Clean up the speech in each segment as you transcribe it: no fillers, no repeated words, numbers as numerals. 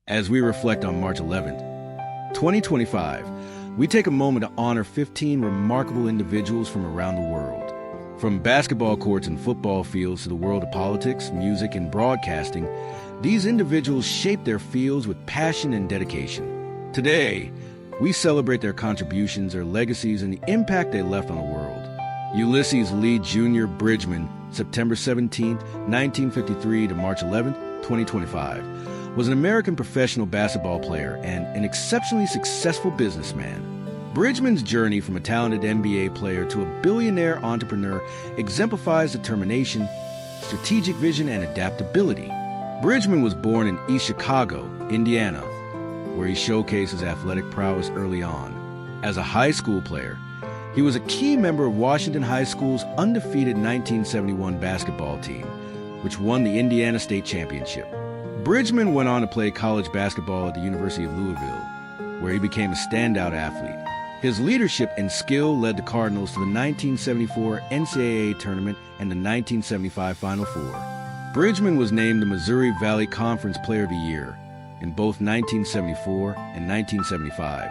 As we reflect on March 11th, 2025, we take a moment to honor 15 remarkable individuals from around the world. From basketball courts and football fields to the world of politics, music, and broadcasting, these individuals shaped their fields with passion and dedication. Today, we celebrate their contributions, their legacies, and the impact they left on the world. Ulysses Lee Jr. Bridgeman, September 17, 1953 to March 11, 2025, was an American professional basketball player and an exceptionally successful businessman. Bridgeman's journey from a talented NBA player to a billionaire entrepreneur exemplifies determination, strategic vision, and adaptability. Bridgeman was born in East Chicago, Indiana, where he showcased his athletic prowess early on. As a high school player, he was a key member of Washington High School's undefeated 1971 basketball team, which won the Indiana State Championship. Bridgeman went on to play college basketball at the University of Louisville, where he became a standout athlete. His leadership and skill led the Cardinals to the 1974 NCAA tournament and the 1975 Final Four. Bridgeman was named the Missouri Valley Conference Player of the Year in both 1974 and 1975,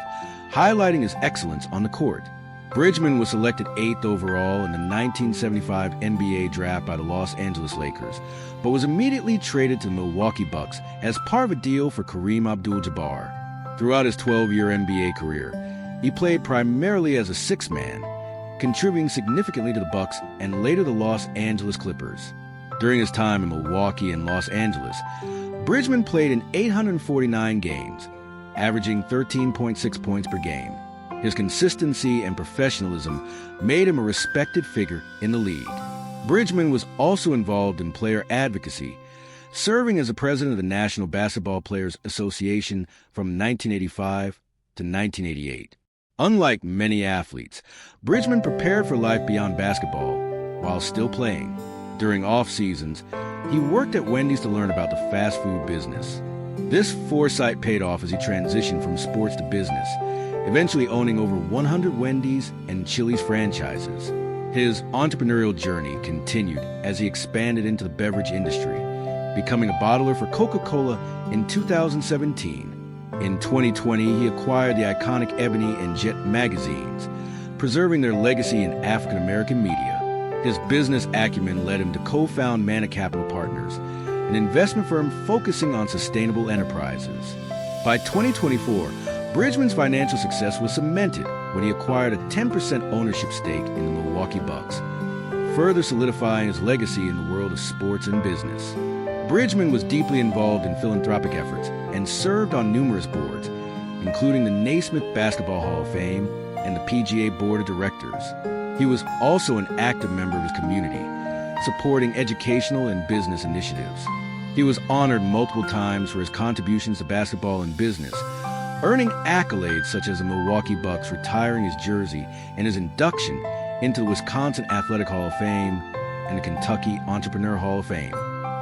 highlighting his excellence on the court. Bridgeman was selected 8th overall in the 1975 NBA draft by the Los Angeles Lakers, but was immediately traded to the Milwaukee Bucks as part of a deal for Kareem Abdul-Jabbar. Throughout his 12-year NBA career, he played primarily as a sixth man, contributing significantly to the Bucks and later the Los Angeles Clippers. During his time in Milwaukee and Los Angeles, Bridgeman played in 849 games, averaging 13.6 points per game. His consistency and professionalism made him a respected figure in the league. Bridgeman was also involved in player advocacy, serving as the president of the National Basketball Players Association from 1985 to 1988. Unlike many athletes, Bridgeman prepared for life beyond basketball while still playing. During off-seasons, he worked at Wendy's to learn about the fast food business. This foresight paid off as he transitioned from sports to business, eventually owning over 100 Wendy's and Chili's franchises. His entrepreneurial journey continued as he expanded into the beverage industry, becoming a bottler for Coca-Cola in 2017. In 2020, he acquired the iconic Ebony and Jet magazines, preserving their legacy in African-American media. His business acumen led him to co-found Mana Capital Partners, an investment firm focusing on sustainable enterprises. By 2024, Bridgeman's financial success was cemented when he acquired a 10% ownership stake in the Milwaukee Bucks, further solidifying his legacy in the world of sports and business. Bridgeman was deeply involved in philanthropic efforts and served on numerous boards, including the Naismith Basketball Hall of Fame and the PGA Board of Directors. He was also an active member of his community, supporting educational and business initiatives. He was honored multiple times for his contributions to basketball and business, earning accolades such as the Milwaukee Bucks retiring his jersey and his induction into the Wisconsin Athletic Hall of Fame and the Kentucky Entrepreneur Hall of Fame.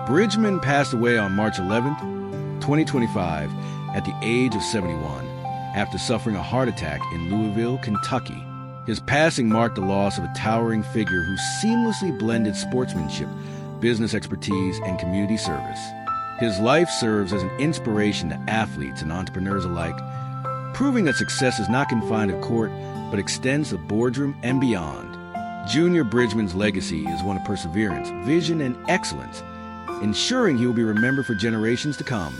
Bridgeman passed away on March 11th, 2025, at the age of 71, after suffering a heart attack in Louisville, Kentucky. His passing marked the loss of a towering figure who seamlessly blended sportsmanship, business expertise, and community service. His life serves as an inspiration to athletes and entrepreneurs alike, proving that success is not confined to court, but extends to the boardroom and beyond. Junior Bridgeman's legacy is one of perseverance, vision, and excellence, ensuring he will be remembered for generations to come.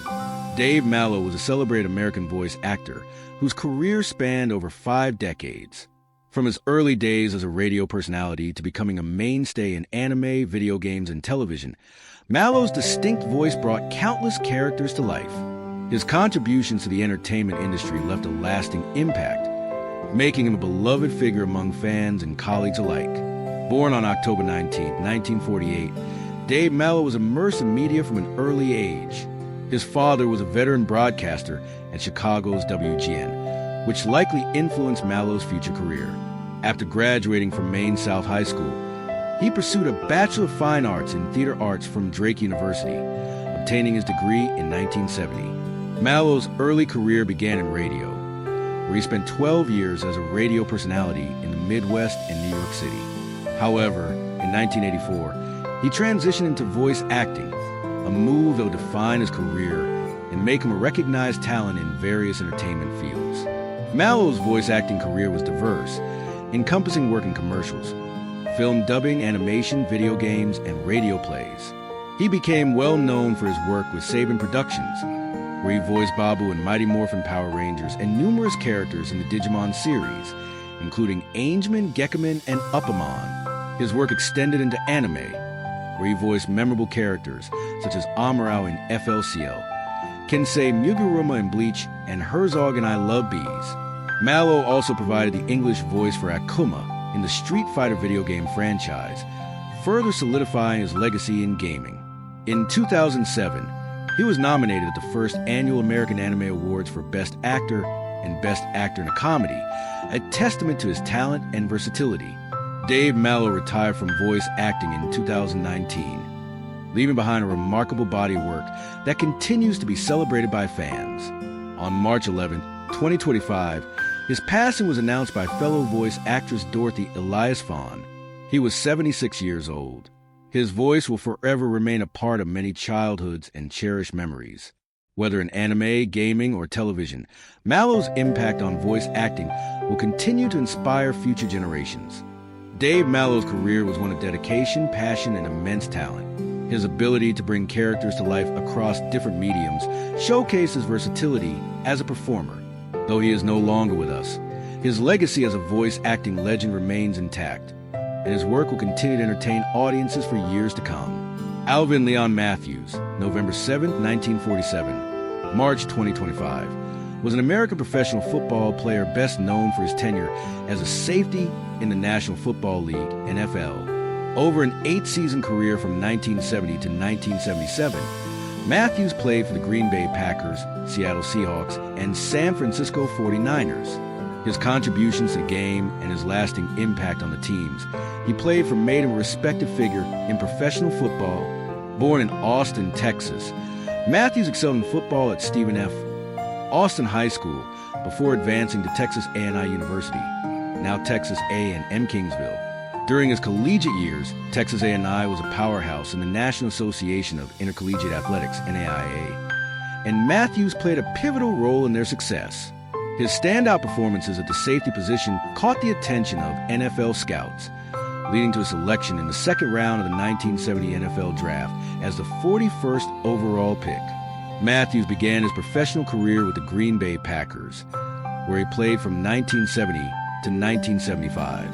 Dave Mallow was a celebrated American voice actor whose career spanned over 5 decades. From his early days as a radio personality to becoming a mainstay in anime, video games, and television, Mallow's distinct voice brought countless characters to life. His contributions to the entertainment industry left a lasting impact, making him a beloved figure among fans and colleagues alike. Born on October 19, 1948, Dave Mallow was immersed in media from an early age. His father was a veteran broadcaster at Chicago's WGN, which likely influenced Mallow's future career. After graduating from Maine South High School, he pursued a Bachelor of Fine Arts in Theater Arts from Drake University, obtaining his degree in 1970. Mallow's early career began in radio, where he spent 12 years as a radio personality in the Midwest and New York City. However, in 1984, he transitioned into voice acting, a move that would define his career and make him a recognized talent in various entertainment fields. Mallow's voice acting career was diverse, encompassing work in commercials, film dubbing, animation, video games, and radio plays. He became well known for his work with Saban Productions, where he voiced Babu in Mighty Morphin Power Rangers and numerous characters in the Digimon series, including Angeman, Gekkaman, and Uppamon. His work extended into anime, where he voiced memorable characters such as Amuro in FLCL, Kensei Muguruma in Bleach, and Herzog in I Love Bees. Mallow also provided the English voice for Akuma in the Street Fighter video game franchise, further solidifying his legacy in gaming. In 2007, he was nominated at the first annual American Anime Awards for Best Actor and Best Actor in a Comedy, a testament to his talent and versatility. Dave Mallow retired from voice acting in 2019, leaving behind a remarkable body of work that continues to be celebrated by fans. On March 11, 2025, his passing was announced by fellow voice actress Dorothy Elias Fawn. He was 76 years old. His voice will forever remain a part of many childhoods and cherished memories. Whether in anime, gaming, or television, Mallow's impact on voice acting will continue to inspire future generations. Dave Mallow's career was one of dedication, passion, and immense talent. His ability to bring characters to life across different mediums showcases versatility as a performer. Though he is no longer with us, his legacy as a voice acting legend remains intact, and his work will continue to entertain audiences for years to come. Alvin Leon Matthews, November 7, 1947, March 2025, was an American professional football player best known for his tenure as a safety in the National Football League, NFL. Over an 8-season career from 1970 to 1977, Matthews played for the Green Bay Packers, Seattle Seahawks, and San Francisco 49ers. His contributions to the game and his lasting impact on the teams he played for made him a respected figure in professional football. Born in Austin, Texas, Matthews excelled in football at Stephen F. Austin High School before advancing to Texas A&I University, now Texas A&M Kingsville. During his collegiate years, Texas A&I was a powerhouse in the National Association of Intercollegiate Athletics, NAIA, and Matthews played a pivotal role in their success. His standout performances at the safety position caught the attention of NFL scouts, leading to a selection in the second round of the 1970 NFL Draft as the 41st overall pick. Matthews began his professional career with the Green Bay Packers, where he played from 1970 to 1975.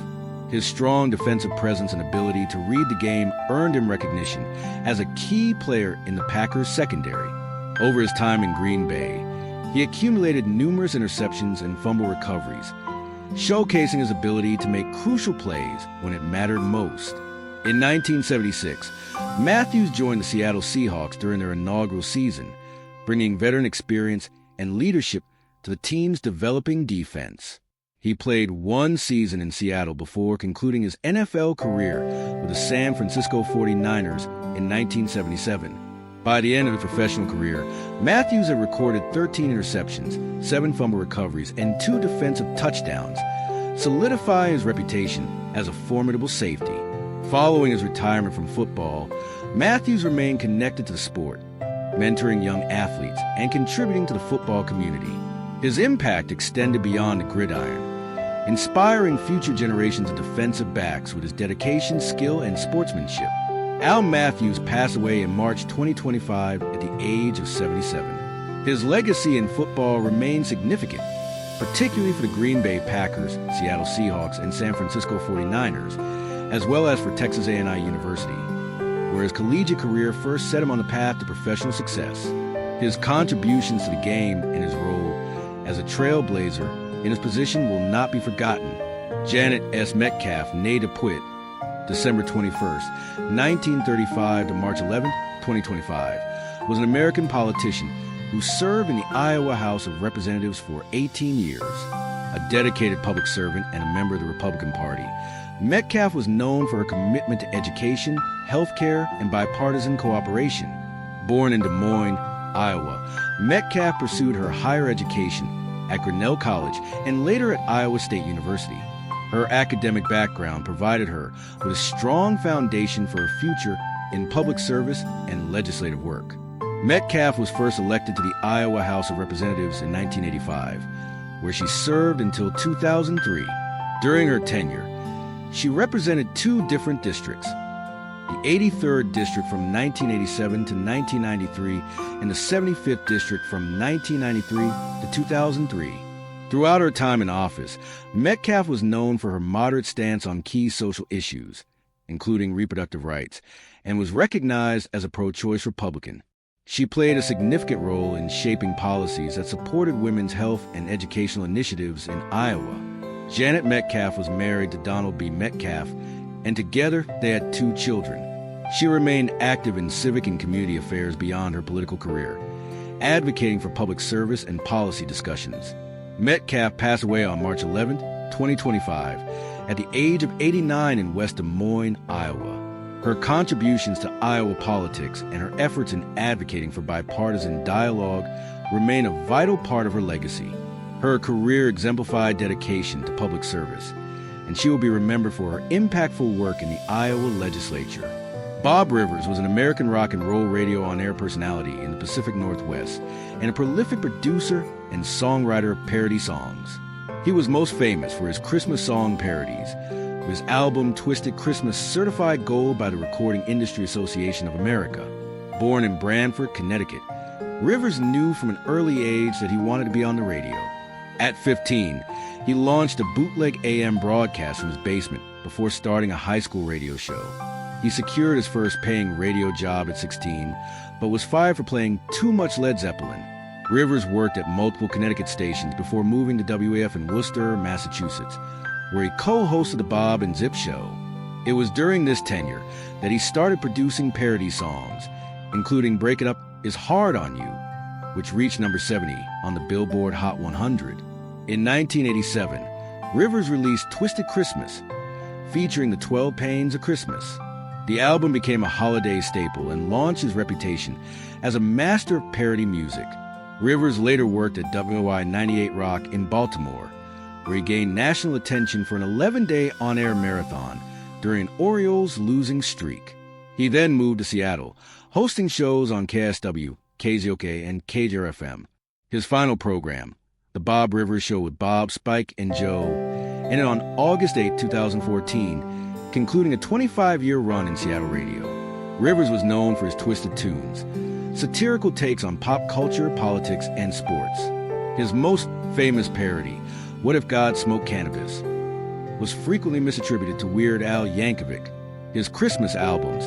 His strong defensive presence and ability to read the game earned him recognition as a key player in the Packers' secondary. Over his time in Green Bay, he accumulated numerous interceptions and fumble recoveries, showcasing his ability to make crucial plays when it mattered most. In 1976, Matthews joined the Seattle Seahawks during their inaugural season, bringing veteran experience and leadership to the team's developing defense. He played one season in Seattle before concluding his NFL career with the San Francisco 49ers in 1977. By the end of his professional career, Matthews had recorded 13 interceptions, 7 fumble recoveries, and 2 defensive touchdowns, solidifying his reputation as a formidable safety. Following his retirement from football, Matthews remained connected to the sport, mentoring young athletes and contributing to the football community. His impact extended beyond the gridiron, inspiring future generations of defensive backs with his dedication, skill, and sportsmanship. Al Matthews passed away in March 2025 at the age of 77. His legacy in football remains significant, particularly for the Green Bay Packers, Seattle Seahawks, and San Francisco 49ers, as well as for Texas A&I University, where his collegiate career first set him on the path to professional success. His contributions to the game and his role as a trailblazer in his position will not be forgotten. Janet S. Metcalf, née Depuit, December 21st, 1935 to March 11th, 2025, was an American politician who served in the Iowa House of Representatives for 18 years. A dedicated public servant and a member of the Republican Party, Metcalf was known for her commitment to education, healthcare, and bipartisan cooperation. Born in Des Moines, Iowa, Metcalf pursued her higher education at Grinnell College and later at Iowa State University. Her academic background provided her with a strong foundation for a future in public service and legislative work. Metcalf was first elected to the Iowa House of Representatives in 1985, where she served until 2003. During her tenure, she represented two different districts, the 83rd District from 1987 to 1993 and the 75th District from 1993 to 2003. Throughout her time in office, Metcalf was known for her moderate stance on key social issues, including reproductive rights, and was recognized as a pro-choice Republican. She played a significant role in shaping policies that supported women's health and educational initiatives in Iowa. Janet Metcalf was married to Donald B. Metcalf, and together they had two children. She remained active in civic and community affairs beyond her political career, advocating for public service and policy discussions. Metcalf passed away on March 11, 2025, at the age of 89 in West Des Moines, Iowa. Her contributions to Iowa politics and her efforts in advocating for bipartisan dialogue remain a vital part of her legacy. Her career exemplified dedication to public service, and she will be remembered for her impactful work in the Iowa legislature. Bob Rivers was an American rock and roll radio on-air personality in the Pacific Northwest and a prolific producer and songwriter of parody songs. He was most famous for his Christmas song parodies, with his album Twisted Christmas certified gold by the Recording Industry Association of America. Born in Branford, Connecticut, Rivers knew from an early age that he wanted to be on the radio. At 15, he launched a bootleg AM broadcast from his basement before starting a high school radio show. He secured his first paying radio job at 16, but was fired for playing too much Led Zeppelin. Rivers worked at multiple Connecticut stations before moving to WAF in Worcester, Massachusetts, where he co-hosted the Bob and Zip Show. It was during this tenure that he started producing parody songs, including Break It Up Is Hard on You, which reached number 70 on the Billboard Hot 100. In 1987, Rivers released Twisted Christmas, featuring the 12 Pains of Christmas. The album became a holiday staple and launched his reputation as a master of parody music. Rivers later worked at WY 98 Rock in Baltimore, where he gained national attention for an 11-day on-air marathon during an Orioles losing streak. He then moved to Seattle, hosting shows on KSW, KZOK, and KJRFM. His final program, The Bob Rivers Show with Bob, Spike, and Joe, ended on August 8, 2014, concluding a 25-year run in Seattle radio. Rivers was known for his twisted tunes, satirical takes on pop culture, politics, and sports. His most famous parody, What If God Smoked Cannabis, was frequently misattributed to Weird Al Yankovic. His Christmas albums,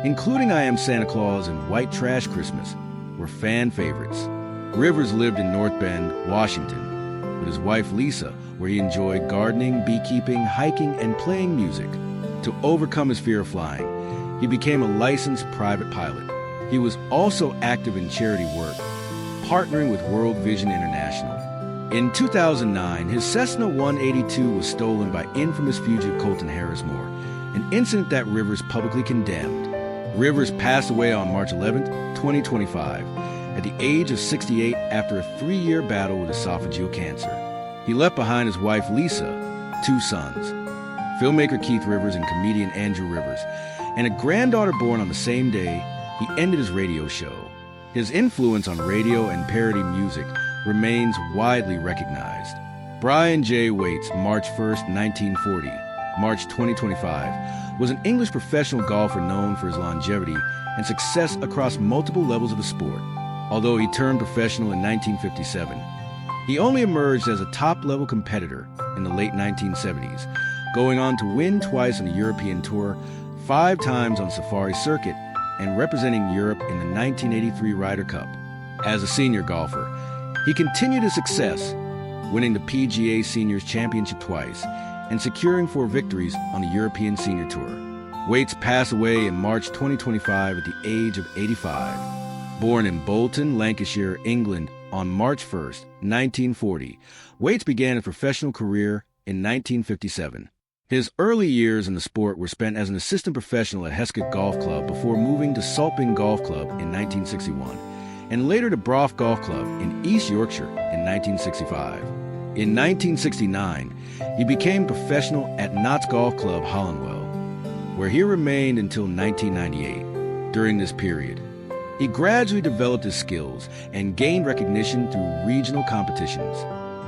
including I Am Santa Claus and White Trash Christmas, were fan favorites. Rivers lived in North Bend, Washington, with his wife Lisa, where he enjoyed gardening, beekeeping, hiking, and playing music. To overcome his fear of flying, he became a licensed private pilot. He was also active in charity work, partnering with World Vision International. In 2009, his Cessna 182 was stolen by infamous fugitive Colton Harrismore, an incident that Rivers publicly condemned. Rivers passed away on March 11, 2025, at the age of 68 after a 3-year battle with esophageal cancer. He left behind his wife Lisa, 2 sons, filmmaker Keith Rivers and comedian Andrew Rivers, and a granddaughter born on the same day he ended his radio show. His influence on radio and parody music remains widely recognized. Brian J. Waite's March 1st, 1940, March 2025, was an English professional golfer known for his longevity and success across multiple levels of the sport. Although he turned professional in 1957, he only emerged as a top-level competitor in the late 1970s, going on to win twice on the European Tour, 5 times on Safari Circuit, and representing Europe in the 1983 Ryder Cup. As a senior golfer, he continued his success, winning the PGA Seniors Championship twice and securing 4 victories on the European Senior Tour. Waits passed away in March 2025 at the age of 85. Born in Bolton, Lancashire, England on March 1st, 1940, Waits began a professional career in 1957. His early years in the sport were spent as an assistant professional at Hesketh Golf Club before moving to Saltbing Golf Club in 1961, and later to Brough Golf Club in East Yorkshire in 1965. In 1969, he became professional at Notts Golf Club, Hollandwell, where he remained until 1998. During this period, He gradually developed his skills and gained recognition through regional competitions.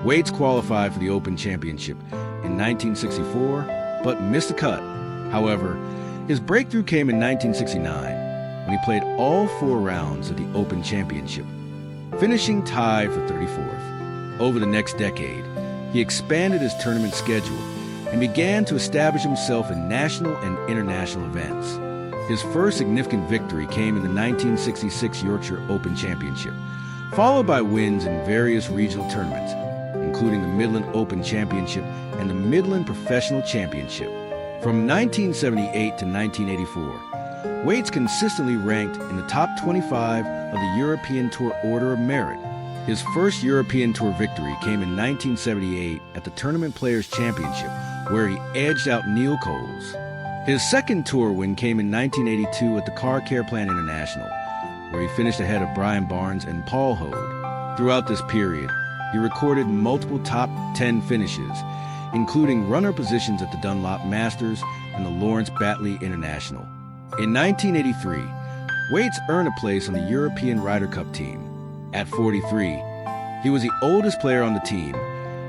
Waits qualified for the Open Championship in 1964, but missed the cut. However, his breakthrough came in 1969 when he played all 4 rounds of the Open Championship, finishing tied for 34th. Over the next decade, he expanded his tournament schedule and began to establish himself in national and international events. His first significant victory came in the 1966 Yorkshire Open Championship, followed by wins in various regional tournaments, including the Midland Open Championship and the Midland Professional Championship. From 1978 to 1984, Waits consistently ranked in the top 25 of the European Tour Order of Merit. His first European Tour victory came in 1978 at the Tournament Players' Championship, where he edged out Neil Coles. His second tour win came in 1982 at the Car Care Plant International, where he finished ahead of Brian Barnes and Paul Hode. Throughout this period, he recorded multiple top 10 finishes, including runner positions at the Dunlop Masters and the Lawrence Batley International. In 1983, Waits earned a place on the European Ryder Cup team. At 43, he was the oldest player on the team,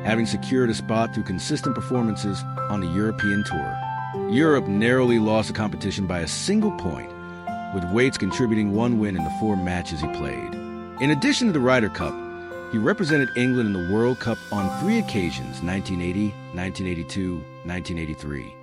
having secured a spot through consistent performances on the European Tour. Europe narrowly lost the competition by a single point, with Waits contributing 1 win in the 4 matches he played. In addition to the Ryder Cup, he represented England in the World Cup on 3 occasions, 1980, 1982, 1983.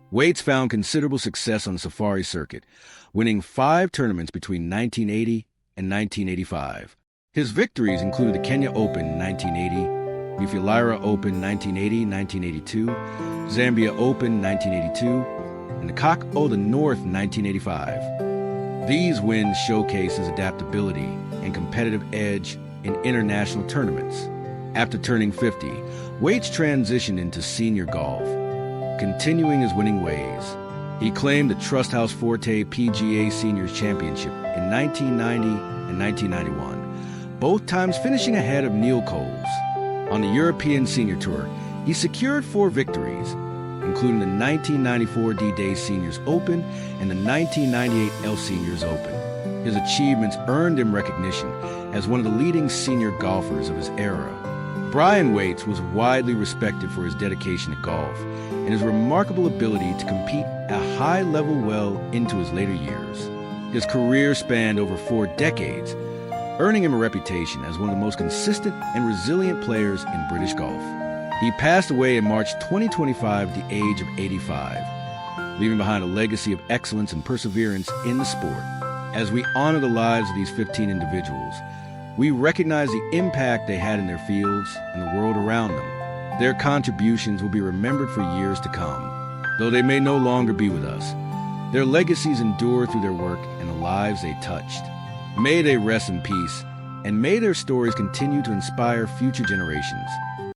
Waits found considerable success on the Safari circuit, winning 5 tournaments between 1980 and 1985. His victories included the Kenya Open 1980, Mufilira Open 1980-1982, Zambia Open 1982, and the Cock o' the North 1985. These wins showcase his adaptability and competitive edge in international tournaments. After turning 50, Waits transitioned into senior golf, continuing his winning ways. He claimed the Trust House Forte PGA Seniors Championship in 1990 and 1991, both times finishing ahead of Neil Coles. On the European Senior Tour, he secured 4 victories, including the 1994 D-Day Seniors Open and the 1998 Elf Seniors Open. His achievements earned him recognition as one of the leading senior golfers of his era. Brian Waits was widely respected for his dedication to golf and his remarkable ability to compete at a high level well into his later years. His career spanned over 4 decades, earning him a reputation as one of the most consistent and resilient players in British golf. He passed away in March 2025 at the age of 85, leaving behind a legacy of excellence and perseverance in the sport. As we honor the lives of these 15 individuals, we recognize the impact they had in their fields and the world around them. Their contributions will be remembered for years to come. Though they may no longer be with us, their legacies endure through their work and the lives they touched. May they rest in peace, and may their stories continue to inspire future generations.